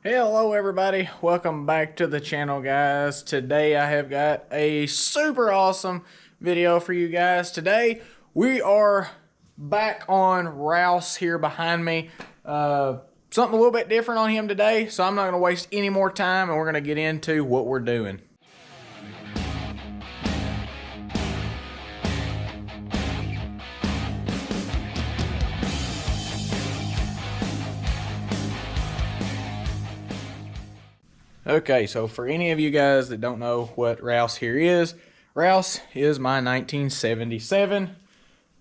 Hello everybody, welcome back to the channel guys. Today I have got a super awesome video for you guys. Today we are back on Rouse here behind me. Something a little bit different on him today, so I'm not going to waste any more time and we're going to get into what we're doing. Okay, so for any of you guys that don't know what Rouse here is, Rouse is my 1977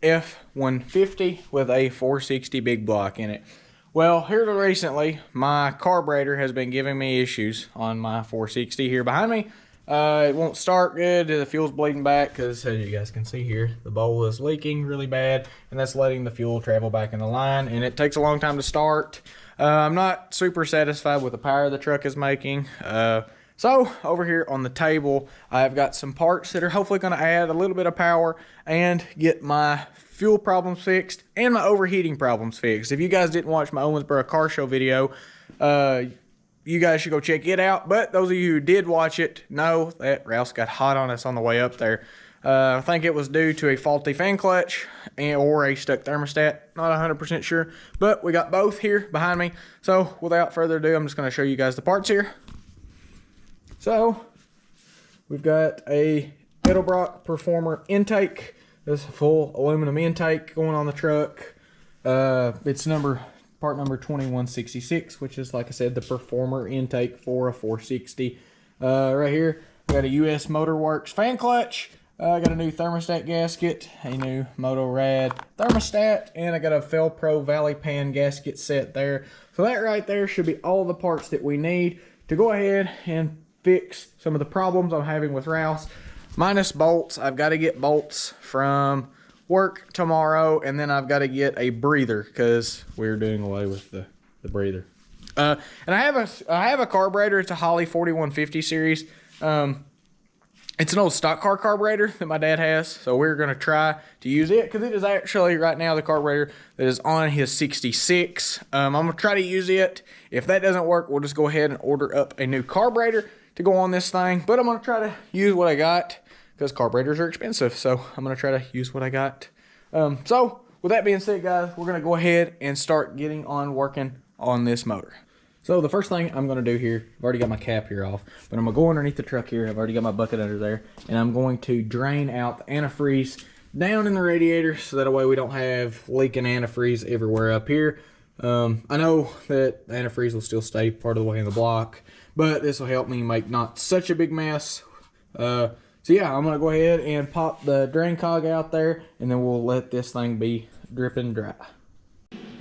F-150 with a 460 big block in it. Well, here recently, my carburetor has been giving me issues on my 460 here behind me. It won't start good, the fuel's bleeding back because, as you guys can see here, the bowl is leaking really bad, and that's letting the fuel travel back in the line, and it takes a long time to start. I'm not super satisfied with the power the truck is making. So over here on the table, I've got some parts that are hopefully going to add a little bit of power and get my fuel problems fixed and my overheating problems fixed. If you guys didn't watch my Owensboro car show video, you guys should go check it out. But those of you who did watch it know that Rouse got hot on us on the way up there. I think it was due to a faulty fan clutch or a stuck thermostat. Not 100% sure, but we got both here behind me. So without further ado, I'm just going to show you guys the parts here. So we've got a Edelbrock Performer intake. This is a full aluminum intake going on the truck. It's part number 2166, which is, like I said, the Performer intake for a 460. Right here, we got a US Motor Works fan clutch. I got a new thermostat gasket, a new Motorad thermostat, and I got a Felpro Valley Pan gasket set there. So that right there should be all the parts that we need to go ahead and fix some of the problems I'm having with Rouse. Minus bolts. I've got to get bolts from work tomorrow, and then I've got to get a breather because we're doing away with the breather. And I have a carburetor. It's a Holley 4150 series. It's an old stock car carburetor that my dad has, so we're going to try to use it because it is actually right now the carburetor that is on his 66. I'm going to try to use it. If that doesn't work, we'll just go ahead and order up a new carburetor to go on this thing. But I'm going to try to use what I got because carburetors are expensive, so I'm going to try to use what I got. So with that being said, guys, we're going to go ahead and start getting on working on this motor. So the first thing I'm going to do here, I've already got my cap here off, but I'm going to go underneath the truck here. I've already got my bucket under there, and I'm going to drain out the antifreeze down in the radiator so that way we don't have leaking antifreeze everywhere up here. I know that the antifreeze will still stay part of the way in the block, but this will help me make not such a big mess. So yeah, I'm going to go ahead and pop the drain cog out there, and then we'll let this thing be dripping dry.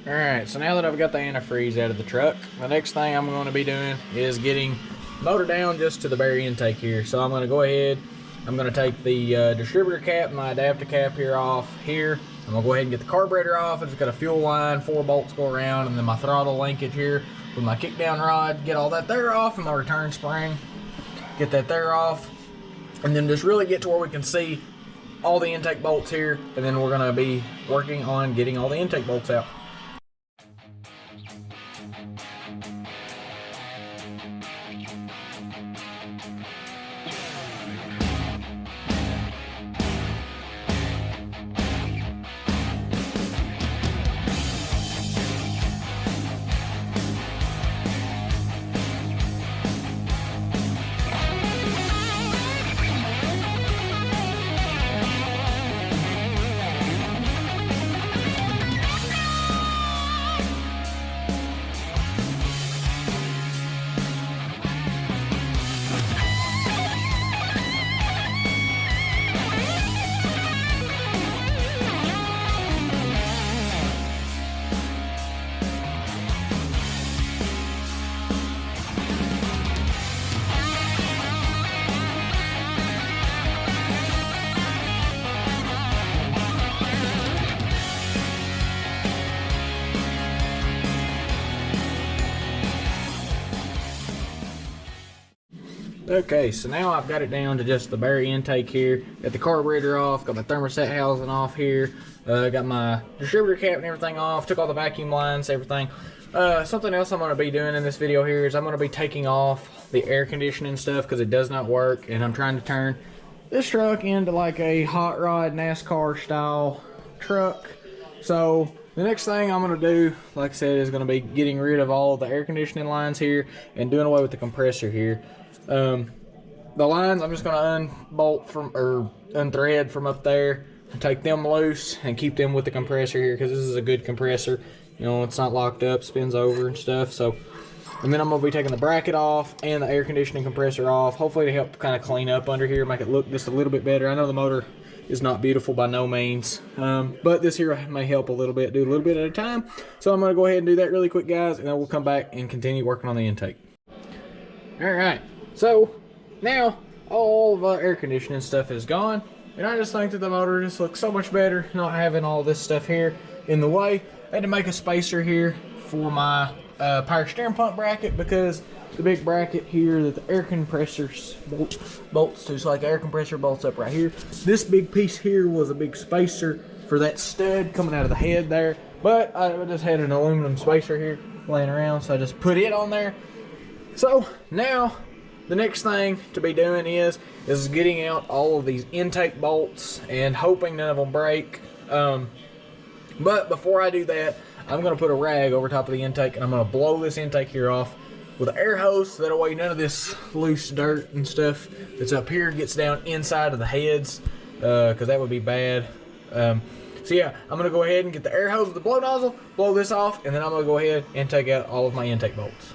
Alright, so now that I've got the antifreeze out of the truck, the next thing I'm going to be doing is getting motor down just to the bare intake here. So I'm going to go ahead, I'm going to take the distributor cap, my adapter cap here off here. I'm going to go ahead and get the carburetor off. It's got a fuel line, 4 bolts go around, and then my throttle linkage here with my kick down rod. Get all that there off, and my return spring. Get that there off. And then just really get to where we can see all the intake bolts here, and then we're going to be working on getting all the intake bolts out. Okay, so now I've got it down to just the bare intake here. Got the carburetor off, got my thermostat housing off here, got my distributor cap and everything off, took all the vacuum lines, everything. Something else I'm going to be doing in this video here is I'm going to be taking off the air conditioning stuff because it does not work, and I'm trying to turn this truck into like a hot rod NASCAR style truck. So the next thing I'm going to do, like I said, is going to be getting rid of all the air conditioning lines here and doing away with the compressor here. The lines I'm just going to unbolt from, or unthread from up there and take them loose and keep them with the compressor here because this is a good compressor. You know, it's not locked up, spins over and stuff. So, and then I'm going to be taking the bracket off and the air conditioning compressor off, hopefully to help kind of clean up under here, make it look just a little bit better. I know the motor is not beautiful by no means, but this here may help a little bit, do a little bit at a time. So I'm going to go ahead and do that really quick, guys, and then we'll come back and continue working on the intake. All right, so now all of our air conditioning stuff is gone, and I just think that the motor just looks so much better not having all this stuff here in the way. I had to make a spacer here for my power steering pump bracket because the big bracket here that the air compressor bolts to, so like the air compressor bolts up right here. This big piece here was a big spacer for that stud coming out of the head there, but I just had an aluminum spacer here laying around, so I just put it on there. So now the next thing to be doing is getting out all of these intake bolts and hoping none of them break. But before I do that, I'm going to put a rag over top of the intake, and I'm going to blow this intake here off with an air hose, so that way none of this loose dirt and stuff that's up here gets down inside of the heads, because that would be bad. So yeah, I'm going to go ahead and get the air hose with the blow nozzle, blow this off, and then I'm going to go ahead and take out all of my intake bolts.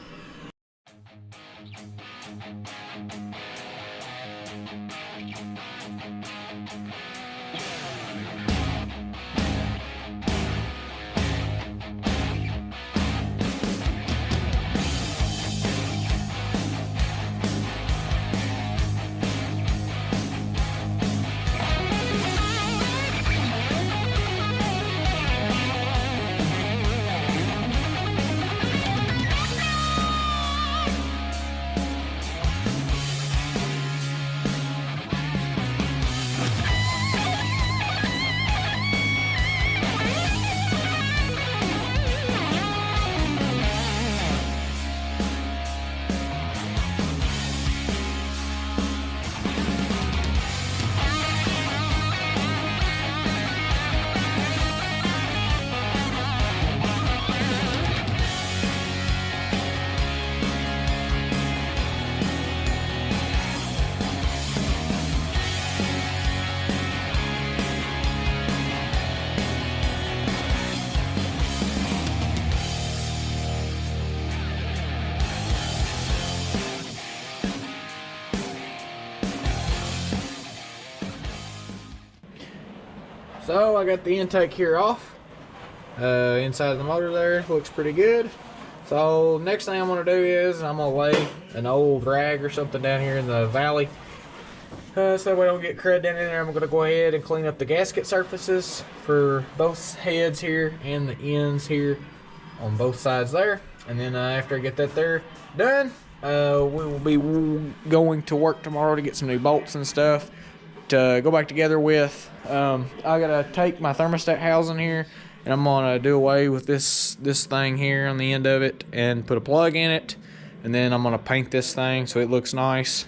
So I got the intake here off. Inside of the motor there looks pretty good. So next thing I'm going to do is I'm going to lay an old rag or something down here in the valley, so that way I don't get crud down in there. I'm going to go ahead and clean up the gasket surfaces for both heads here and the ends here on both sides there. And then after I get that there done, we will be going to work tomorrow to get some new bolts and stuff to go back together with. I gotta take my thermostat housing here, and I'm gonna do away with this thing here on the end of it and put a plug in it, and then I'm gonna paint this thing so it looks nice.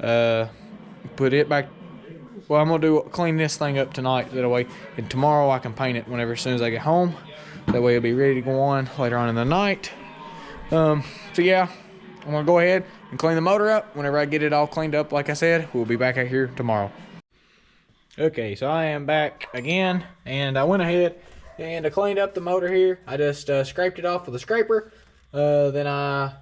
Put it back. Well, I'm gonna clean this thing up tonight, that way, and tomorrow I can paint it whenever, as soon as I get home. That way it'll be ready to go on later on in the night. So yeah, I'm gonna go ahead and clean the motor up. Whenever I get it all cleaned up, like I said, we'll be back out here tomorrow. Okay, so I am back again, and I went ahead and I cleaned up the motor here. I just scraped it off with a scraper. Then I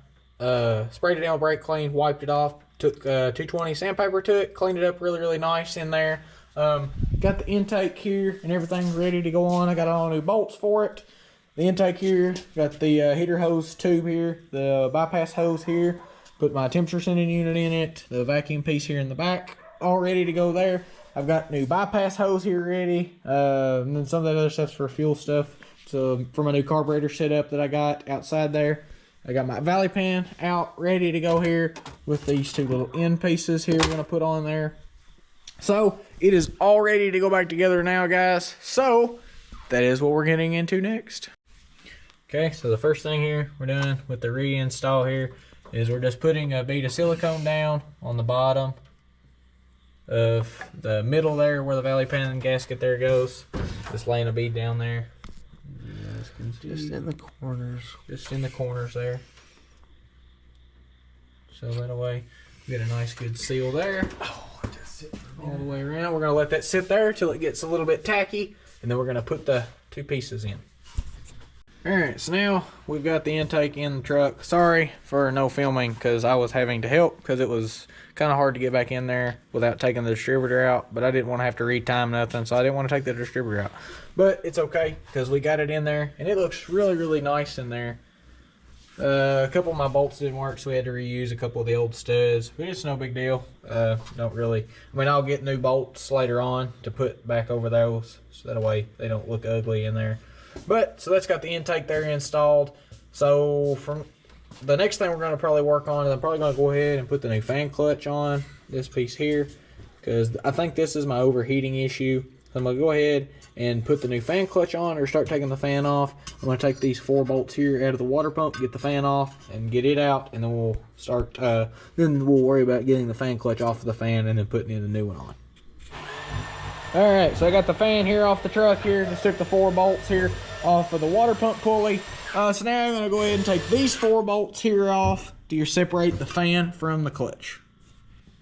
sprayed it down with brake clean, wiped it off, took 220 sandpaper to it, cleaned it up really nice in there. Got the intake here and everything ready to go on. I got all new bolts for it. The intake here, got the heater hose tube here, the bypass hose here, put my temperature sending unit in it, the vacuum piece here in the back, all ready to go there. I've got new bypass hose here ready, and then some of that other stuff's for fuel stuff. So for my new carburetor setup that I got outside there, I got my valley pan out ready to go here with these two little end pieces here we're gonna put on there. So it is all ready to go back together now, guys. So that is what we're getting into next. Okay, so the first thing here we're doing with the reinstall here is we're just putting a bead of silicone down on the bottom of the middle there where the valley pan gasket there goes. Just laying a bead down there. Just in the corners. Just in the corners there. So that way we get a nice good seal there. Oh, just sit all the way around. We're gonna let that sit there till it gets a little bit tacky, and then we're gonna put the two pieces in. Alright, so now we've got the intake in the truck. Sorry for no filming because I was having to help because it was kind of hard to get back in there without taking the distributor out, but I didn't want to have to retime nothing, so I didn't want to take the distributor out. But it's okay because we got it in there and it looks really, really nice in there. A couple of my bolts didn't work, so we had to reuse a couple of the old studs, but it's no big deal. Don't really, I mean, I'll get new bolts later on to put back over those so that way they don't look ugly in there. But so that's got the intake there installed. So from the next thing we're going to probably work on is I'm probably going to go ahead and put the new fan clutch on this piece here, because I think this is my overheating issue. So I'm going to go ahead and put the new fan clutch on, or start taking the fan off. I'm going to take these 4 bolts here out of the water pump, get the fan off and get it out, and then we'll start then we'll worry about getting the fan clutch off of the fan and then putting in the new one on. Alright, so I got the fan here off the truck here. Just took the 4 bolts here off of the water pump pulley. So now I'm going to go ahead and take these 4 bolts here off to separate the fan from the clutch.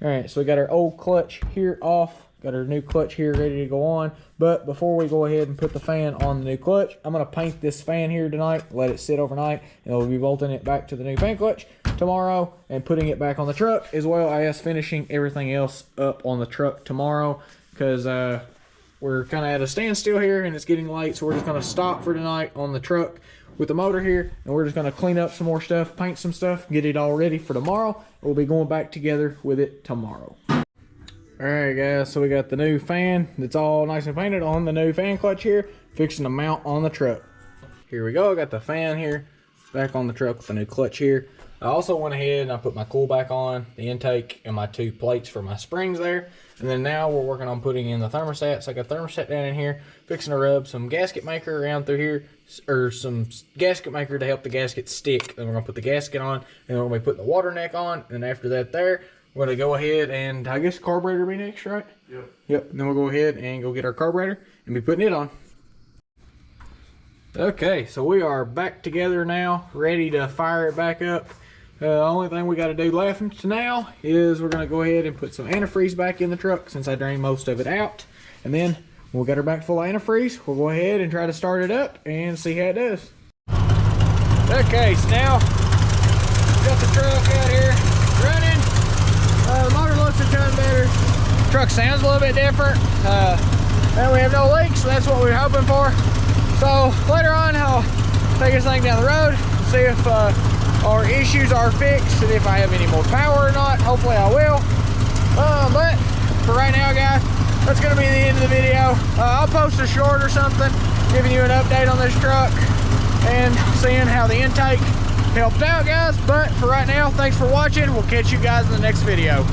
Alright, so we got our old clutch here off. Got our new clutch here ready to go on. But before we go ahead and put the fan on the new clutch, I'm going to paint this fan here tonight, let it sit overnight, and we'll be bolting it back to the new fan clutch tomorrow and putting it back on the truck, as well as finishing everything else up on the truck tomorrow. Because we're kind of at a standstill here and it's getting late, so we're just going to stop for tonight on the truck with the motor here, and we're just going to clean up some more stuff, paint some stuff, get it all ready for tomorrow. We'll be going back together with it tomorrow. Alright guys, so we got the new fan that's all nice and painted on the new fan clutch here, fixing to mount on the truck. Here we go, I got the fan here back on the truck with the new clutch here. I also went ahead and I put my cool back on, the intake, and my 2 plates for my springs there. And then now we're working on putting in the thermostat. So I got the thermostat down in here, fixing to rub some gasket maker around through here, or some gasket maker to help the gasket stick. Then we're gonna put the gasket on, and then we're gonna be putting the water neck on. And after that there, we're gonna go ahead and, I guess carburetor will be next, right? Yep. Yep, and then we'll go ahead and go get our carburetor and be putting it on. Okay, so we are back together now, ready to fire it back up. The only thing we got to do left now is we're going to go ahead and put some antifreeze back in the truck since I drained most of it out. And then we'll get her back full of antifreeze. We'll go ahead and try to start it up and see how it does. Okay, so now we got the truck out here running. The motor looks a ton better. The truck sounds a little bit different. And we have no leaks, so that's what we're hoping for. So later on, I'll take this thing down the road and see if our issues are fixed and if I have any more power or not. Hopefully I will. But for right now, guys, that's going to be the end of the video. I'll post a short or something giving you an update on this truck and seeing how the intake helped out, guys. But for right now, thanks for watching. We'll catch you guys in the next video.